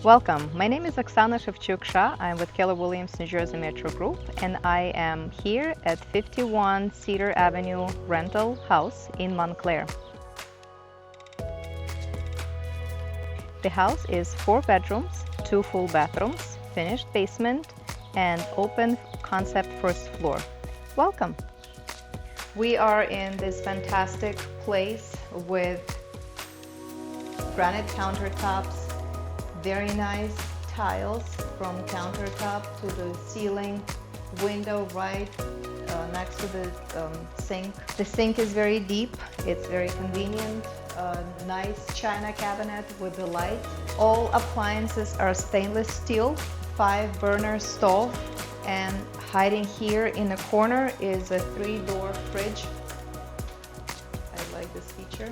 Welcome. My name is Oksana Shevchuk-Shah. I'm with Keller Williams New Jersey Metro Group, and I am here at 51 Cedar Avenue rental house in Montclair. The house is 4 bedrooms, 2 full bathrooms, finished basement, and open concept first floor. Welcome. We are in this fantastic place with granite countertops, very nice tiles from countertop to the ceiling, window right next to the sink. The sink is very deep, it's very convenient, nice china cabinet with the light. All appliances are stainless steel, 5-burner stove, and hiding here in the corner is a 3-door fridge. I like this feature.